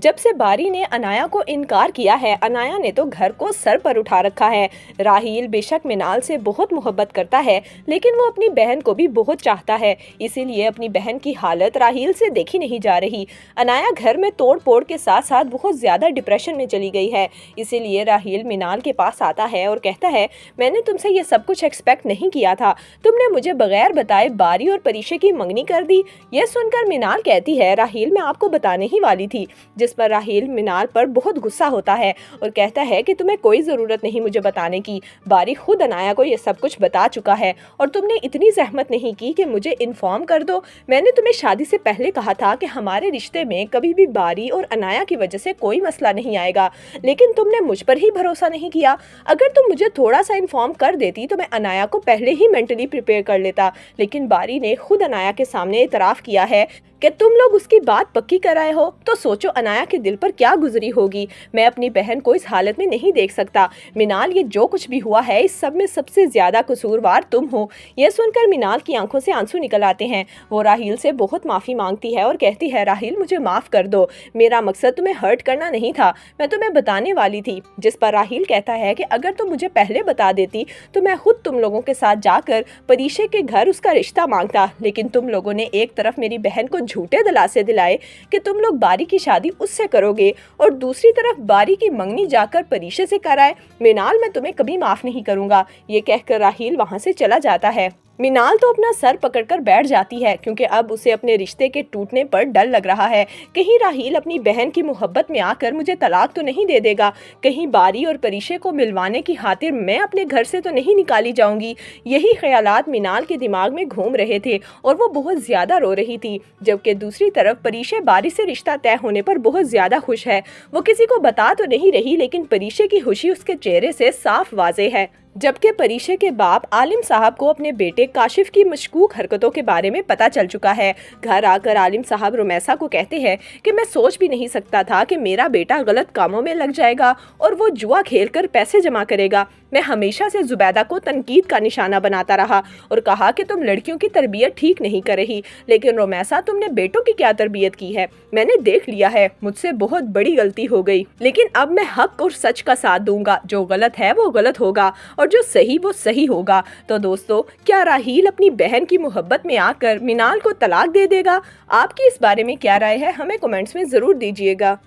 जब से बारी ने अनाया को इनकार किया है, अनाया ने तो घर को सर पर उठा रखा है। राहील बेशक मिनाल से बहुत मोहब्बत करता है, लेकिन वो अपनी बहन को भी बहुत चाहता है, इसीलिए अपनी बहन की हालत राहील से देखी नहीं जा रही। अनाया घर में तोड़ फोड़ के साथ साथ बहुत ज्यादा डिप्रेशन में चली गई है, इसीलिए राहील मिनाल के पास आता है और कहता है, मैंने तुमसे ये सब कुछ एक्सपेक्ट नहीं किया था, तुमने मुझे बगैर बताए बारी और परीशे की मंगनी कर दी। यह सुनकर मिनाल कहती है, राहील मैं आपको बताने ही वाली थी। जिस पर राहील मिनाल पर बहुत गुस्सा होता है और कहता है कि तुम्हें कोई ज़रूरत नहीं मुझे बताने की, बारी खुद अनाया को ये सब कुछ बता चुका है और तुमने इतनी जहमत नहीं की कि मुझे इन्फॉर्म कर दो। मैंने तुम्हें शादी से पहले कहा था कि हमारे रिश्ते में कभी भी बारी और अनाया की वजह से कोई मसला नहीं आएगा, लेकिन तुमने मुझ पर ही भरोसा नहीं किया। अगर तुम मुझे थोड़ा सा इन्फॉर्म कर देती तो मैं अनाया को पहले ही मेंटली प्रिपेयर कर लेता, लेकिन बारी ने खुद अनाया के सामने इतराफ़ किया है कि तुम लोग उसकी बात पक्की कराए हो, तो सोचो अनाया के दिल पर क्या गुजरी होगी। मैं अपनी बहन को इस हालत में नहीं देख सकता। मिनाल, ये जो कुछ भी हुआ है इस सब में सबसे ज्यादा कसूरवार तुम हो। यह सुनकर मिनाल की आंखों से आंसू निकल आते हैं। वो राहील से बहुत माफ़ी मांगती है और कहती है, राहील मुझे माफ़ कर दो, मेरा मकसद तुम्हें हर्ट करना नहीं था, मैं तुम्हें बताने वाली थी। जिस पर राहील कहता है कि अगर तुम मुझे पहले बता देती तो मैं खुद तुम लोगों के साथ जाकर परीशे के घर उसका रिश्ता मांगता, लेकिन तुम लोगों ने एक तरफ मेरी बहन को झूठे दिलासे दिलाए कि तुम लोग बारी की शादी उससे करोगे और दूसरी तरफ बारी की मंगनी जाकर परीशे से कराए। मिनाल, मैं तुम्हें कभी माफ नहीं करूंगा। ये कहकर राहील वहां से चला जाता है। मिनाल तो अपना सर पकड़कर बैठ जाती है, क्योंकि अब उसे अपने रिश्ते के टूटने पर डर लग रहा है। कहीं राहील अपनी बहन की मोहब्बत में आकर मुझे तलाक तो नहीं दे देगा, कहीं बारी और परीशे को मिलवाने की खातिर मैं अपने घर से तो नहीं निकाली जाऊंगी। यही ख्यालात मिनाल के दिमाग में घूम रहे थे और वो बहुत ज्यादा रो रही थी। जबकि दूसरी तरफ परीशे बारी से रिश्ता तय होने पर बहुत ज्यादा खुश है। वो किसी को बता तो नहीं रही, लेकिन परीशे की खुशी उसके चेहरे से साफ वाज़े है। जबकि परीशे के बाप आलिम साहब को अपने बेटे काशिफ की मशकूक हरकतों के बारे में पता चल चुका है। घर आकर आलिम साहब रुमैसा को कहते हैं कि मैं सोच भी नहीं सकता था कि मेरा बेटा गलत कामों में लग जाएगा और वो जुआ खेलकर पैसे जमा करेगा। मैं हमेशा से जुबैदा को तनकीद का निशाना बनाता रहा और कहा कि तुम लड़कियों की तरबियत ठीक नहीं कर रही, लेकिन रुमैसा तुमने बेटों की क्या तरबियत की है, मैंने देख लिया है, मुझसे बहुत बड़ी गलती हो गई। लेकिन अब मैं हक और सच का साथ दूंगा, जो गलत है वो गलत होगा और जो सही वो सही होगा। तो दोस्तों, क्या राहील अपनी बहन की मोहब्बत में आकर मिनाल को तलाक दे देगा? आपकी इस बारे में क्या राय है, हमें कमेंट्स में जरूर दीजिएगा।